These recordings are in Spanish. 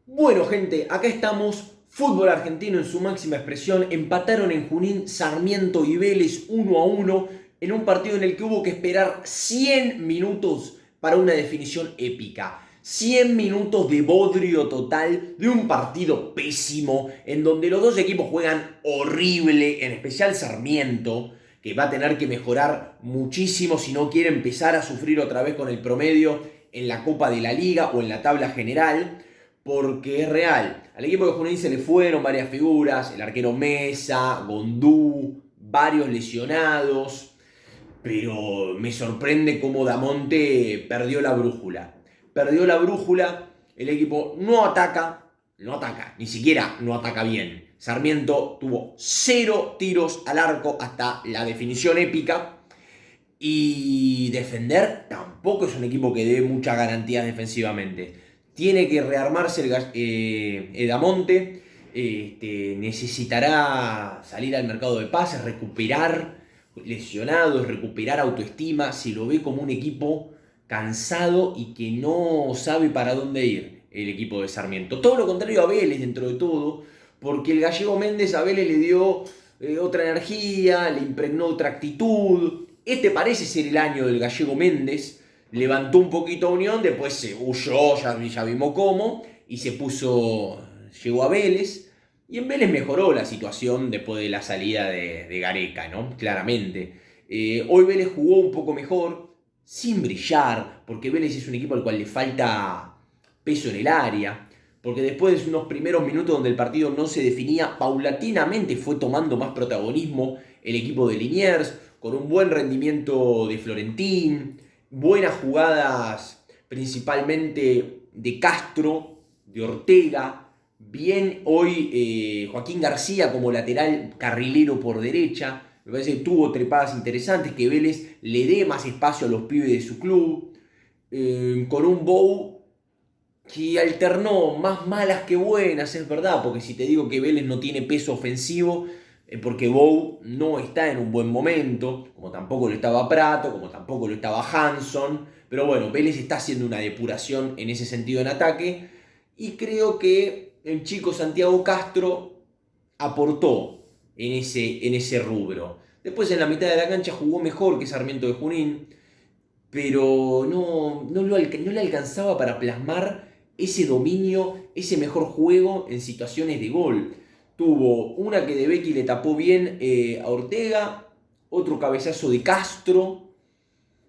Bueno, gente, acá estamos. Fútbol argentino en su máxima expresión. Empataron en Junín Sarmiento y Vélez 1-1 en un partido en el que hubo que esperar 100 minutos para una definición épica. 100 minutos de bodrio total de un partido pésimo en donde los dos equipos juegan horrible, en especial Sarmiento, que va a tener que mejorar muchísimo si no quiere empezar a sufrir otra vez con el promedio en la Copa de la Liga o en la tabla general, porque es real. Al equipo de Junín se le fueron varias figuras, el arquero Mesa, Gondú, varios lesionados, pero me sorprende cómo Damonte perdió la brújula. Perdió la brújula, el equipo no ataca, ni siquiera no ataca bien. Sarmiento tuvo 0 tiros al arco hasta la definición épica. Y defender tampoco es un equipo que dé muchas garantías defensivamente. Tiene que rearmarse Edamonte. Necesitará salir al mercado de pases, recuperar lesionados, recuperar autoestima. Se lo ve como un equipo cansado y que no sabe para dónde ir el equipo de Sarmiento. Todo lo contrario a Vélez dentro de todo, porque el gallego Méndez a Vélez le dio otra energía, le impregnó otra actitud. Este parece ser el año del gallego Méndez. Levantó un poquito a Unión, después se huyó, ya vimos cómo, y llegó a Vélez. Y en Vélez mejoró la situación después de la salida de Gareca, ¿no? Claramente. Hoy Vélez jugó un poco mejor, sin brillar, porque Vélez es un equipo al cual le falta peso en el área, porque después de unos primeros minutos donde el partido no se definía, paulatinamente fue tomando más protagonismo el equipo de Liniers, con un buen rendimiento de Florentín, buenas jugadas principalmente de Castro, de Ortega, bien hoy Joaquín García como lateral carrilero por derecha. Me parece que tuvo trepadas interesantes, que Vélez le dé más espacio a los pibes de su club, con un Bou que alternó más malas que buenas, es verdad, porque si te digo que Vélez no tiene peso ofensivo, porque Bou no está en un buen momento, como tampoco lo estaba Prato, como tampoco lo estaba Hanson, pero bueno, Vélez está haciendo una depuración en ese sentido en ataque, y creo que el chico Santiago Castro aportó en ese rubro. Después en la mitad de la cancha jugó mejor que Sarmiento de Junín, pero no le alcanzaba para plasmar ese dominio, ese mejor juego en situaciones de gol. Tuvo una que De Becky le tapó bien a Ortega, otro cabezazo de Castro,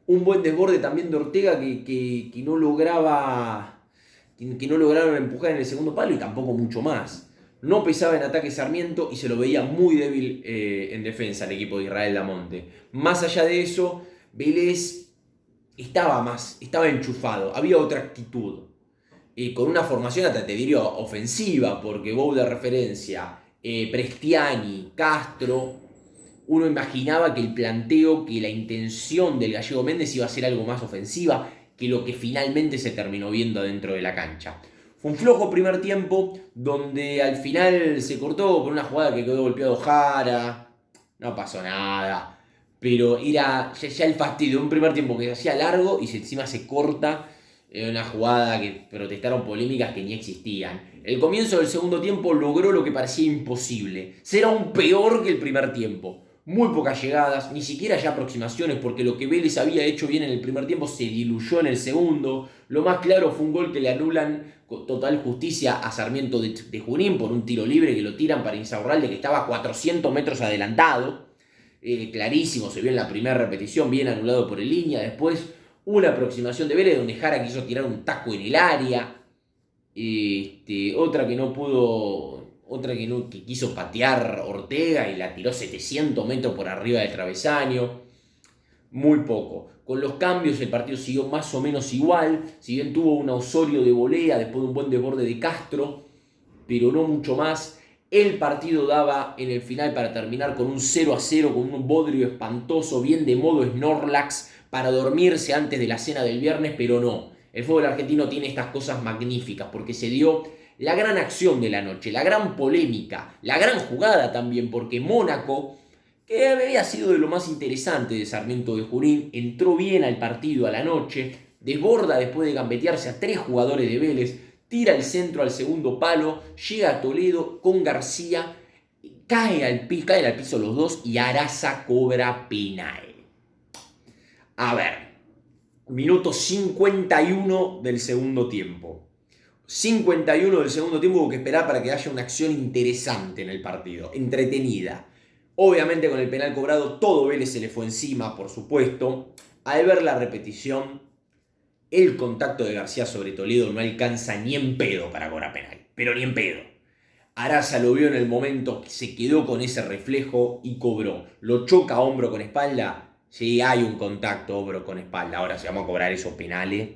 un buen desborde también de Ortega que no lograba, que no lograron empujar en el segundo palo y tampoco mucho más. No pesaba en ataque Sarmiento y se lo veía muy débil en defensa el equipo de Israel Damonte. Más allá de eso, Vélez estaba enchufado, había otra actitud. Y con una formación hasta te diría ofensiva, porque Bou de referencia, Prestiani, Castro, uno imaginaba que el planteo, que la intención del gallego Méndez iba a ser algo más ofensiva que lo que finalmente se terminó viendo dentro de la cancha. Fue un flojo primer tiempo, donde al final se cortó por una jugada que quedó golpeado Jara, no pasó nada, pero era ya el fastidio, un primer tiempo que se hacía largo y encima se corta una jugada que protestaron polémicas que ni existían. El comienzo del segundo tiempo logró lo que parecía imposible. Ser aún peor que el primer tiempo. Muy pocas llegadas, ni siquiera ya aproximaciones, porque lo que Vélez había hecho bien en el primer tiempo se diluyó en el segundo. Lo más claro fue un gol que le anulan con total justicia a Sarmiento de Junín por un tiro libre que lo tiran para Insaurralde, que estaba a 400 metros adelantado. Clarísimo, se vio en la primera repetición, bien anulado por el línea. Después una aproximación de Vélez donde Jara quiso tirar un taco en el área. Otra que no pudo, que quiso patear Ortega y la tiró 700 metros por arriba del travesaño. Muy poco. Con los cambios el partido siguió más o menos igual, si bien tuvo un Osorio de volea después de un buen desborde de Castro, pero no mucho más. El partido daba en el final para terminar con un 0-0, con un bodrio espantoso, bien de modo Snorlax, para dormirse antes de la cena del viernes, pero no. El fútbol argentino tiene estas cosas magníficas, porque se dio la gran acción de la noche, la gran polémica, la gran jugada también, porque Mónaco, que había sido de lo más interesante de Sarmiento de Junín, entró bien al partido a la noche, desborda después de gambetearse a 3 jugadores de Vélez, tira el centro al segundo palo, llega a Toledo con García, cae al piso los dos y Araza cobra penal. A ver, minuto 51 del segundo tiempo. 51 del segundo tiempo hubo que esperar para que haya una acción interesante en el partido, entretenida. Obviamente con el penal cobrado todo Vélez se le fue encima, por supuesto. Al ver la repetición, el contacto de García sobre Toledo no alcanza ni en pedo para cobrar penal, pero ni en pedo. Araza lo vio en el momento, se quedó con ese reflejo y cobró. Lo choca hombro con espalda. Sí, hay un contacto hombro con espalda. Ahora, si vamos a cobrar esos penales,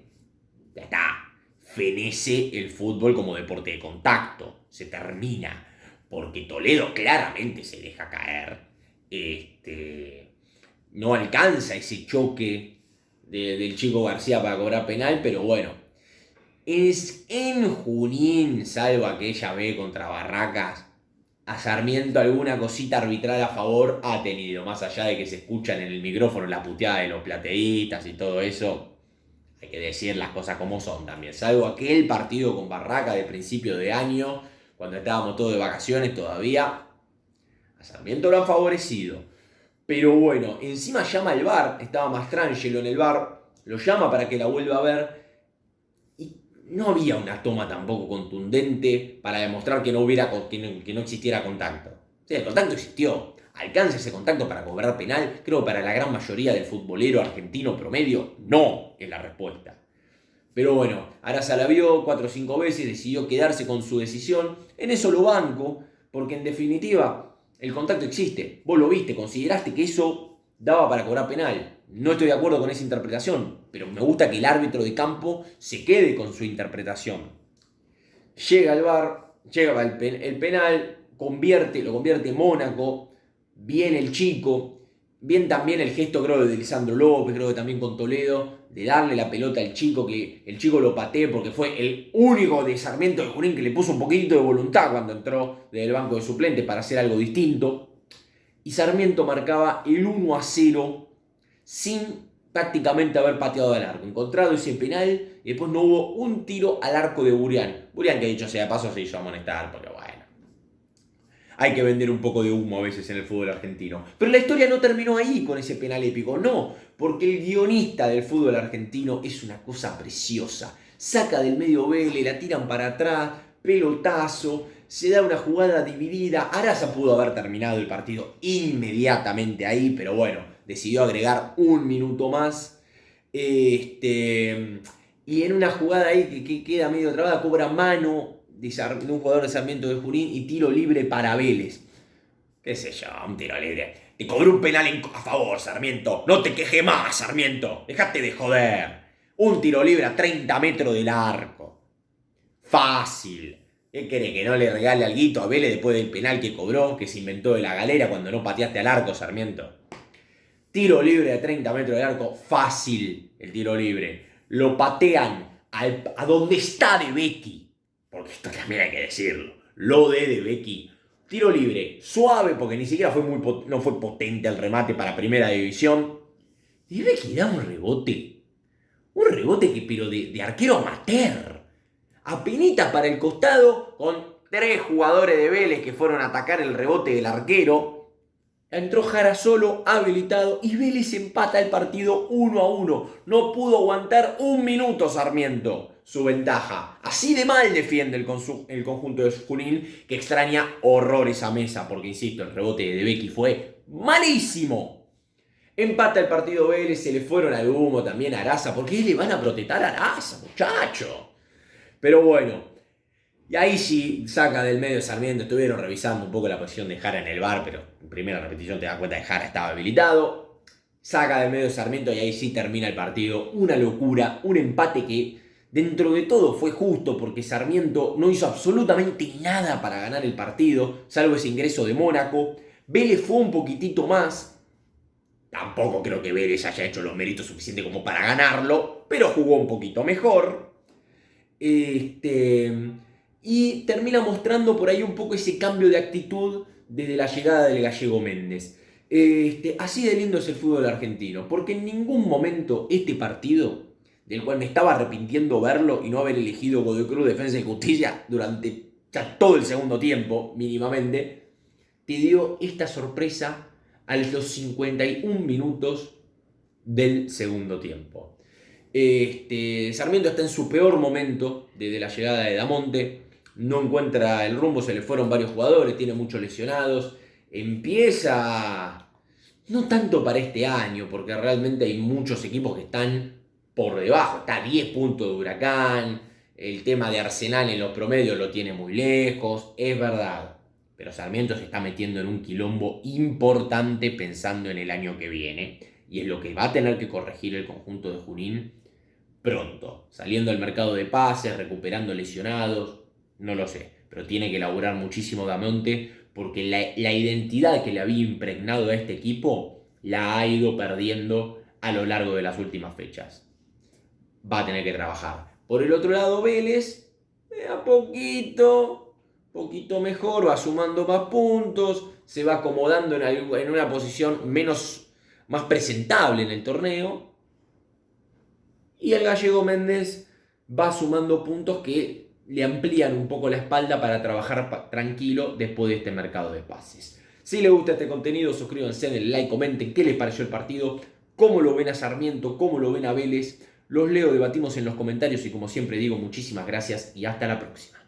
ya está. Fenece el fútbol como deporte de contacto. Se termina. Porque Toledo claramente se deja caer. No alcanza ese choque del chico García para cobrar penal, pero bueno. Es en Junín, salvo aquella B contra Barracas, a Sarmiento alguna cosita arbitral a favor ha tenido, más allá de que se escuchan en el micrófono la puteada de los plateístas y todo eso. Hay que decir las cosas como son también, salvo aquel partido con Barraca de principio de año, cuando estábamos todos de vacaciones todavía, a Sarmiento lo han favorecido. Pero bueno, encima llama al VAR, estaba Mastrangelo en el VAR, lo llama para que la vuelva a ver. No había una toma tampoco contundente para demostrar que no existiera contacto. Sí, el contacto existió. ¿Alcanza ese contacto para cobrar penal? Creo que para la gran mayoría del futbolero argentino promedio, no es la respuesta. Pero bueno, Araza la vio 4 o 5 veces, decidió quedarse con su decisión. En eso lo banco, porque en definitiva el contacto existe. Vos lo viste, consideraste que eso daba para cobrar penal. No estoy de acuerdo con esa interpretación, pero me gusta que el árbitro de campo se quede con su interpretación. Llega al VAR, llega el penal, lo convierte Mónaco, bien el chico, bien también el gesto creo de Lisandro López, creo que también con Toledo, de darle la pelota al chico, que el chico lo patee porque fue el único de Sarmiento de Junín que le puso un poquito de voluntad cuando entró del banco de suplente para hacer algo distinto. Y Sarmiento marcaba el 1-0 sin prácticamente haber pateado al arco. Encontrado ese penal y después no hubo un tiro al arco de Burián. Burián, que dicho sea de paso, se hizo amonestar, porque bueno, hay que vender un poco de humo a veces en el fútbol argentino. Pero la historia no terminó ahí con ese penal épico, no, porque el guionista del fútbol argentino es una cosa preciosa. Saca del medio Vélez, la tiran para atrás, pelotazo, se da una jugada dividida. Araza pudo haber terminado el partido inmediatamente ahí, pero bueno, decidió agregar un minuto más. Y en una jugada ahí que queda medio trabada, cobra mano de un jugador de Sarmiento de Junín y tiro libre para Vélez. Qué sé yo, un tiro libre. Te cobró un penal a favor, Sarmiento. No te quejes más, Sarmiento. Dejate de joder. Un tiro libre a 30 metros del arco. Fácil. ¿Qué querés, que no le regale alguito a Vélez después del penal que cobró, que se inventó de la galera cuando no pateaste al arco, Sarmiento? Tiro libre a 30 metros del arco, fácil el tiro libre. Lo patean a donde está De Becky. Porque esto también hay que decirlo. Lo de Becky. Tiro libre, suave, porque ni siquiera no fue potente el remate para primera división. De Becky da un rebote. Un rebote que pero de arquero amateur. Apenitas para el costado, con 3 jugadores de Vélez que fueron a atacar el rebote del arquero. Entró Jara solo, habilitado, y Vélez empata el partido 1-1. No pudo aguantar un minuto Sarmiento su ventaja. Así de mal defiende el conjunto de Junín, que extraña horrores a Mesa, porque insisto, el rebote de Becky fue malísimo. Empata el partido Vélez, se le fueron al humo también a Araza. ¿Por qué le van a protestar a Araza, muchacho? Pero bueno, y ahí sí saca del medio Sarmiento. Estuvieron revisando un poco la posición de Jara en el VAR, pero en primera repetición te das cuenta que Jara estaba habilitado. Saca del medio Sarmiento y ahí sí termina el partido. Una locura, un empate que dentro de todo fue justo porque Sarmiento no hizo absolutamente nada para ganar el partido, salvo ese ingreso de Mónaco. Vélez fue un poquitito más. Tampoco creo que Vélez haya hecho los méritos suficientes como para ganarlo, pero jugó un poquito mejor. Y termina mostrando por ahí un poco ese cambio de actitud desde la llegada del gallego Méndez. Así de lindo es el fútbol argentino, porque en ningún momento este partido del cual me estaba arrepintiendo verlo y no haber elegido Godoy Cruz Defensa y Justicia durante ya todo el segundo tiempo, mínimamente, te dio esta sorpresa a los 51 minutos del segundo tiempo. Sarmiento está en su peor momento desde la llegada de Damonte, no encuentra el rumbo, se le fueron varios jugadores, tiene muchos lesionados, empieza, no tanto para este año, porque realmente hay muchos equipos que están por debajo, está a 10 puntos de Huracán, el tema de Arsenal en los promedios lo tiene muy lejos, es verdad, pero Sarmiento se está metiendo en un quilombo importante pensando en el año que viene, y es lo que va a tener que corregir el conjunto de Junín pronto, saliendo al mercado de pases, recuperando lesionados, no lo sé, pero tiene que laburar muchísimo Damonte porque la identidad que le había impregnado a este equipo la ha ido perdiendo a lo largo de las últimas fechas. Va a tener que trabajar. Por el otro lado, Vélez, a poquito mejor, va sumando más puntos, se va acomodando en una posición más presentable en el torneo. Y el gallego Méndez va sumando puntos que le amplían un poco la espalda para trabajar tranquilo después de este mercado de pases. Si les gusta este contenido, suscríbanse, denle like, comenten qué les pareció el partido, cómo lo ven a Sarmiento, cómo lo ven a Vélez. Los leo, debatimos en los comentarios y como siempre digo, muchísimas gracias y hasta la próxima.